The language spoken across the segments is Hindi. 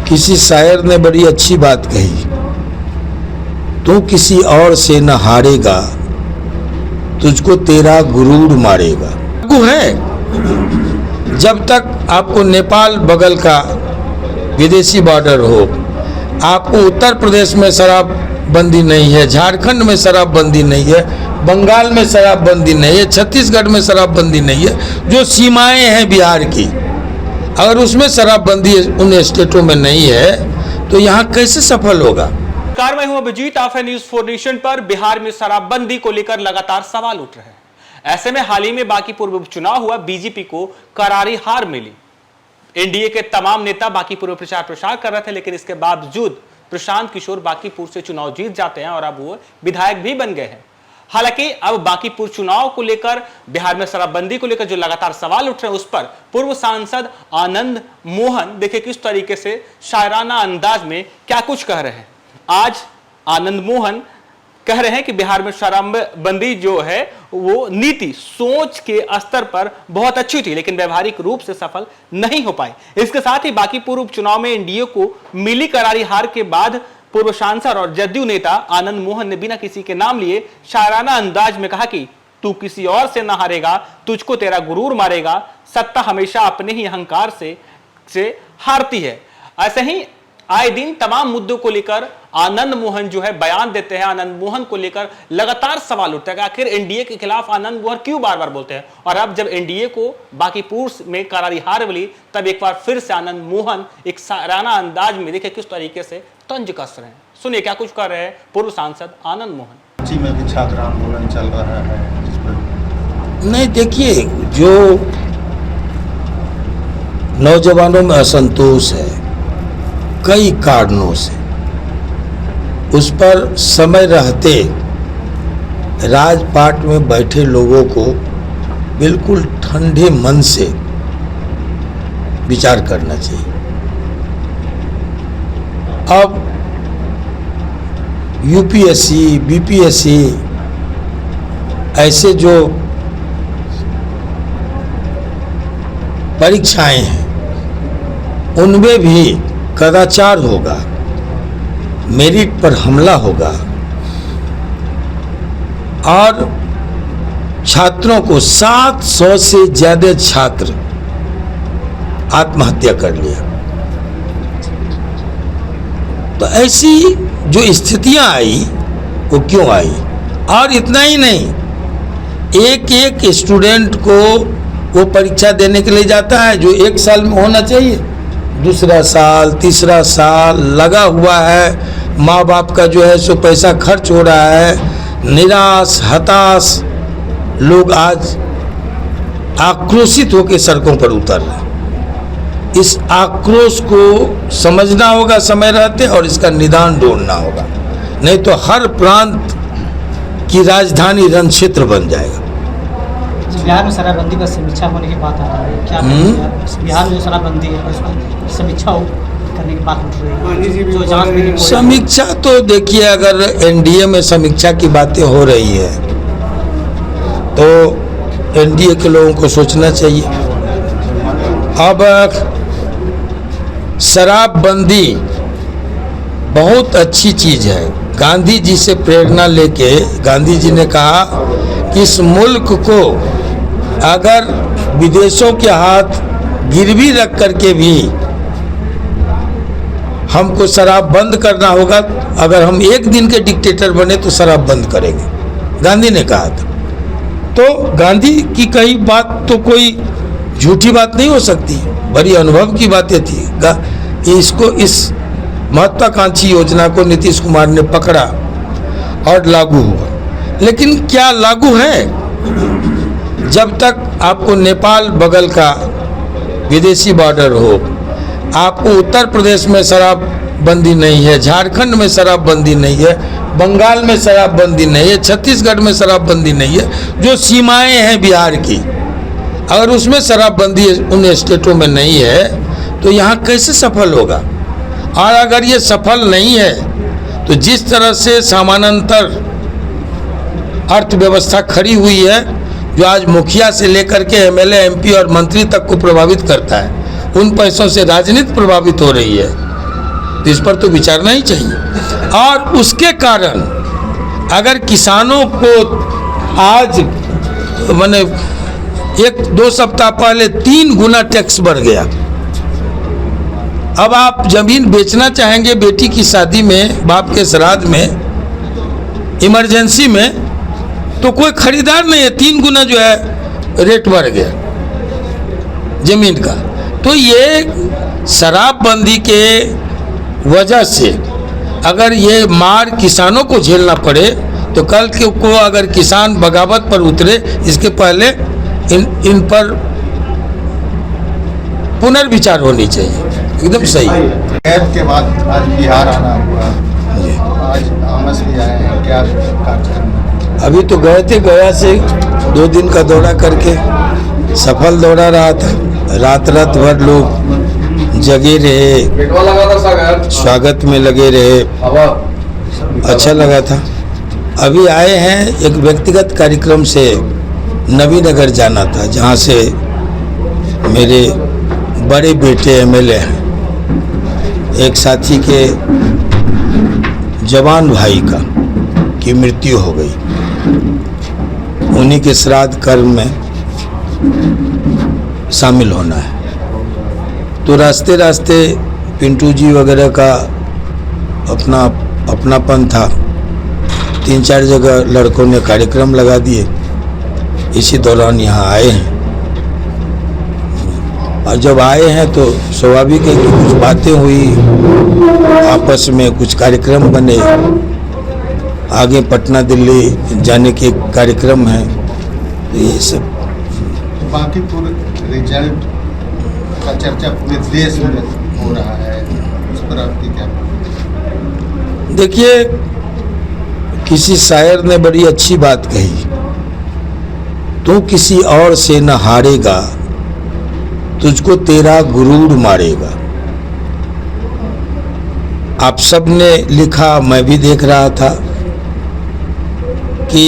किसी शायर ने बड़ी अच्छी बात कही, तू किसी और से न हारेगा, तुझको तेरा गुरूर मारेगा। लागू है जब तक आपको नेपाल बगल का विदेशी बॉर्डर हो, आपको उत्तर प्रदेश में शराबबंदी नहीं है, झारखंड में शराबबंदी नहीं है, बंगाल में शराबबंदी नहीं है, छत्तीसगढ़ में शराबबंदी नहीं है, जो सीमाएं हैं बिहार की, अगर उसमें शराबबंदी उन स्टेटों में नहीं है तो यहाँ कैसे सफल होगा। नमस्कार, मैं हूं अभिजीत, आप है न्यूज़ 4 नेशन पर। बिहार में शराबबंदी को लेकर लगातार सवाल उठ रहे हैं। ऐसे में हाल ही में बांकीपुर उपचुनाव हुआ, बीजेपी को करारी हार मिली। एनडीए के तमाम नेता बांकीपुर में प्रचार प्रसार कर रहे थे, लेकिन इसके बावजूद प्रशांत किशोर बांकीपुर से चुनाव जीत जाते हैं और अब वो विधायक भी बन गए हैं। हालांकि अब बांकीपुर चुनाव को लेकर, बिहार में शराबबंदी को लेकर जो लगातार सवाल उठ रहे हैं, उस पर पूर्व सांसद आनंद मोहन देखिए किस तरीके से शायराना अंदाज में क्या कुछ कह रहे हैं। आज आनंद मोहन कह रहे हैं कि बिहार में शराबबंदी जो है वो नीति सोच के स्तर पर बहुत अच्छी थी, लेकिन व्यवहारिक रूप से सफल नहीं हो पाई। इसके साथ ही बांकीपुर उपचुनाव में एनडीए को मिली करारी हार के बाद पूर्व सांसद और जदयू नेता आनंद मोहन ने बिना किसी के नाम लिए शायराना अंदाज में कहा कि तू किसी और से ना हारेगा, तुझको तेरा गुरूर मारेगा, सत्ता हमेशा अपने ही अहंकार से हारती है। ऐसे ही आए दिन तमाम मुद्दों को लेकर आनंद मोहन जो है बयान देते हैं। आनंद मोहन को लेकर लगातार सवाल उठता है कि आखिर एनडीए के खिलाफ आनंद मोहन क्यों बार बार बोलते हैं। और अब जब एनडीए को बांकीपुर में करारी हार मिली, तब एक बार फिर से आनंद मोहन एक शायराना अंदाज में देखे किस तरीके से तंज कस रहे हैं। सुनिए क्या कुछ कर रहे हैं पूर्व सांसद आनंद मोहन। जी में भी छात्र आंदोलन चल रहा है, जिस पर नहीं, देखिए, जो नौजवानों में असंतोष है कई कारणों से, उस पर समय रहते राजपाट में बैठे लोगों को बिल्कुल ठंडे मन से विचार करना चाहिए। अब यूपीएससी, बीपीएससी ऐसे जो परीक्षाएं हैं, उनमें भी कदाचार होगा, मेरिट पर हमला होगा और छात्रों को 700 से ज्यादा छात्र आत्महत्या कर लिया। तो ऐसी जो स्थितियां आई वो क्यों आई? और इतना ही नहीं, एक एक स्टूडेंट को वो परीक्षा देने के लिए जाता है जो एक साल में होना चाहिए, दूसरा साल, तीसरा साल लगा हुआ है। माँ बाप का जो है सो पैसा खर्च हो रहा है। निराश, हताश लोग आज आक्रोशित होकर सड़कों पर उतर रहे हैं। इस आक्रोश को समझना होगा समय रहते और इसका निदान ढूंढना होगा, नहीं तो हर प्रांत की राजधानी रण क्षेत्र बन जाएगा। बिहार में शराबबंदी पर समीक्षा होने की बात आ रही है, क्या बिहार में जो शराबबंदी है उस पर समीक्षा करने की बात उठ रही है? समीक्षा तो देखिए, अगर एनडीए में समीक्षा की बातें हो रही है तो एनडीए के लोगों को सोचना चाहिए। अब शराबबंदी बहुत अच्छी चीज़ है। गांधी जी से प्रेरणा लेके गांधी जी ने कहा कि इस मुल्क को अगर विदेशों के हाथ गिरवी रख करके भी हमको शराब बंद करना होगा, अगर हम एक दिन के डिक्टेटर बने तो शराब बंद करेंगे, गांधी ने कहा था। तो गांधी की कई बात तो कोई झूठी बात नहीं हो सकती, बड़ी अनुभव की बातें थी। इसको, इस महत्वाकांक्षी योजना को नीतीश कुमार ने पकड़ा और लागू हुआ। लेकिन क्या लागू है? जब तक आपको नेपाल बगल का विदेशी बॉर्डर हो, आपको उत्तर प्रदेश में शराबबंदी नहीं है, झारखंड में शराबबंदी नहीं है, बंगाल में शराबबंदी नहीं है, छत्तीसगढ़ में शराबबंदी नहीं है, जो सीमाएं हैं बिहार की, अगर उसमें शराबबंदी उन स्टेटों में नहीं है तो यहाँ कैसे सफल होगा? और अगर ये सफल नहीं है तो जिस तरह से समानांतर अर्थव्यवस्था खड़ी हुई है, जो आज मुखिया से लेकर के एमएलए, एमपी और मंत्री तक को प्रभावित करता है, उन पैसों से राजनीति प्रभावित हो रही है, तो इस पर तो विचारना ही चाहिए। और उसके कारण अगर किसानों को आज माने 1-2 सप्ताह पहले 3 गुना टैक्स बढ़ गया। अब आप जमीन बेचना चाहेंगे बेटी की शादी में, बाप के श्राद्ध में, इमरजेंसी में, तो कोई खरीदार नहीं है। 3 गुना जो है रेट बढ़ गया जमीन का। तो ये शराबबंदी के वजह से अगर ये मार किसानों को झेलना पड़े तो कल को अगर किसान बगावत पर उतरे, इसके पहले इन पर पुनर्विचार होनी चाहिए। एकदम सही। कैब के बाद आज बिहार आना हुआ, आज आमस भी आए हैं, क्या कार्यक्रम? अभी तो गए थे, गया से 2 दिन का दौरा करके सफल दौरा रहा था। रात भर लोग जगे रहे, स्वागत में लगे रहे, अच्छा लगा था। अभी आए हैं एक व्यक्तिगत कार्यक्रम से नवीनगर जाना था, जहाँ से मेरे बड़े बेटे MLA हैं। एक साथी के जवान भाई की मृत्यु हो गई, उन्हीं के श्राद्ध कर्म में शामिल होना है। तो रास्ते रास्ते पिंटू जी वगैरह का अपनापन था। 3-4 जगह लड़कों ने कार्यक्रम लगा दिए, इसी दौरान यहाँ आए हैं। और जब आए हैं तो स्वाभाविक है कि कुछ बातें हुई, आपस में कुछ कार्यक्रम बने, आगे पटना दिल्ली जाने के कार्यक्रम हैं। तो ये सब बांकीपुर रिजल्ट का चर्चा पूरे देश में हो रहा है, उस पर आपकी क्या? देखिए, किसी शायर ने बड़ी अच्छी बात कही, तू किसी और से न हारेगा, तुझको तेरा गुरूर मारेगा। आप सब ने लिखा, मैं भी देख रहा था कि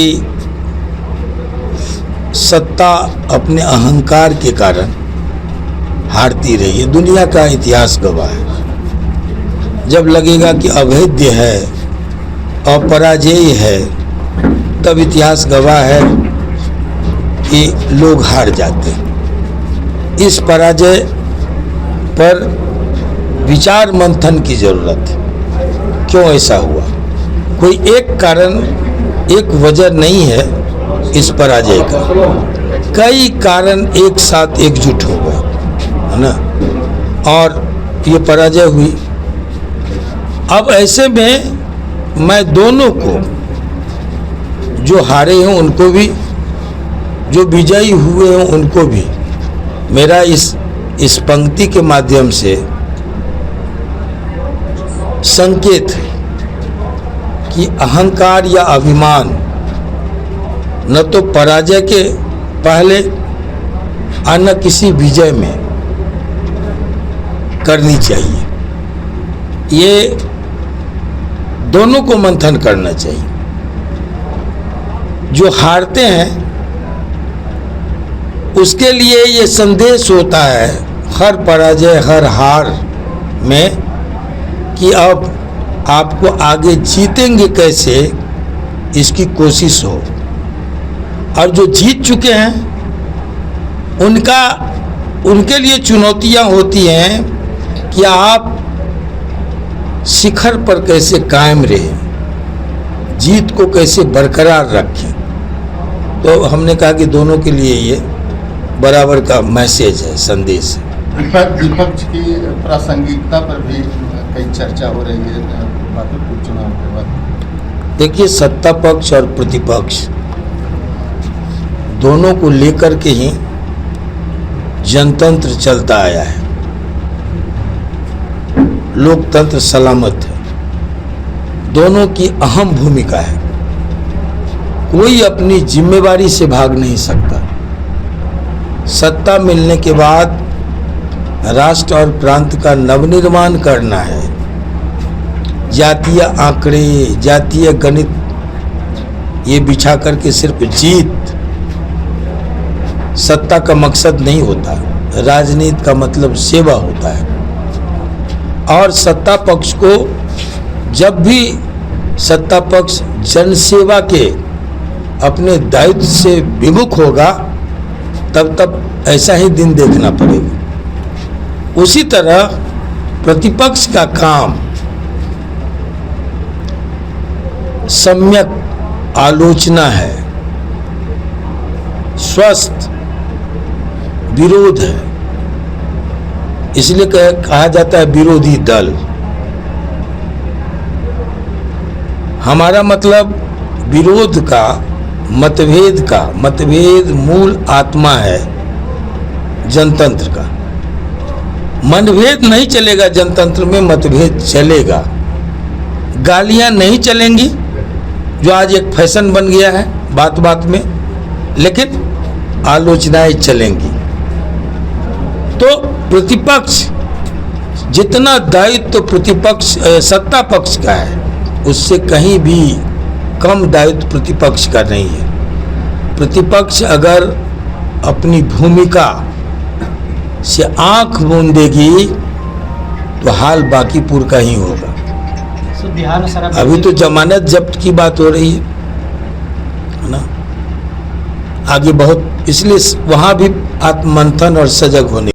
सत्ता अपने अहंकार के कारण हारती रही है। दुनिया का इतिहास गवाह है। जब लगेगा कि अभेद्य है, अपराजेय है, तब इतिहास गवाह है कि लोग हार जाते हैं। इस पराजय पर विचार मंथन की जरूरत है। क्यों ऐसा हुआ? कोई एक कारण, एक वजह नहीं है इस पराजय का, कई कारण एक साथ एकजुट हो गए, है ना, और ये पराजय हुई। अब ऐसे में मैं दोनों को, जो हारे हैं उनको भी, जो विजयी हुए हैं उनको भी, मेरा इस पंक्ति के माध्यम से संकेत है कि अहंकार या अभिमान न तो पराजय के पहले और न किसी विजय में करनी चाहिए। ये दोनों को मंथन करना चाहिए। जो हारते हैं उसके लिए ये संदेश होता है हर पराजय, हर हार में, कि अब आपको आगे जीतेंगे कैसे, इसकी कोशिश हो। और जो जीत चुके हैं उनके लिए चुनौतियां होती हैं कि आप शिखर पर कैसे कायम रहें, जीत को कैसे बरकरार रखें। तो हमने कहा कि दोनों के लिए ये बराबर का मैसेज है, संदेश है। विपक्ष की प्रासंगिकता पर भी कई चर्चा हो रही है बांकीपुर चुनाव के बाद। देखिए, सत्ता पक्ष और प्रतिपक्ष दोनों को लेकर के ही जनतंत्र चलता आया है, लोकतंत्र सलामत है। दोनों की अहम भूमिका है, कोई अपनी जिम्मेवारी से भाग नहीं सकता। सत्ता मिलने के बाद राष्ट्र और प्रांत का नवनिर्माण करना है। जातीय आंकड़े, जातीय गणित ये बिछा करके सिर्फ जीत सत्ता का मकसद नहीं होता। राजनीति का मतलब सेवा होता है। और सत्ता पक्ष को, जब भी सत्ता पक्ष जनसेवा के अपने दायित्व से विमुख होगा तब ऐसा ही दिन देखना पड़ेगा। उसी तरह प्रतिपक्ष का काम सम्यक आलोचना है, स्वस्थ विरोध है, इसलिए कहा जाता है विरोधी दल। हमारा मतलब विरोध का, मतभेद मूल आत्मा है जनतंत्र का। मनभेद नहीं चलेगा जनतंत्र में, मतभेद चलेगा। गालियां नहीं चलेंगी, जो आज एक फैशन बन गया है बात बात में, लेकिन आलोचनाएं चलेंगी। तो प्रतिपक्ष, जितना दायित्व तो प्रतिपक्ष सत्ता पक्ष का है, उससे कहीं भी कम दायित्व प्रतिपक्ष का नहीं है। प्रतिपक्ष अगर अपनी भूमिका से आंख मूंदेगी तो हाल बांकीपुर का ही होगा। बिहार में शराब अभी तो जमानत जब्त की बात हो रही है ना, आगे बहुत, इसलिए वहां भी आत्ममंथन और सजग होने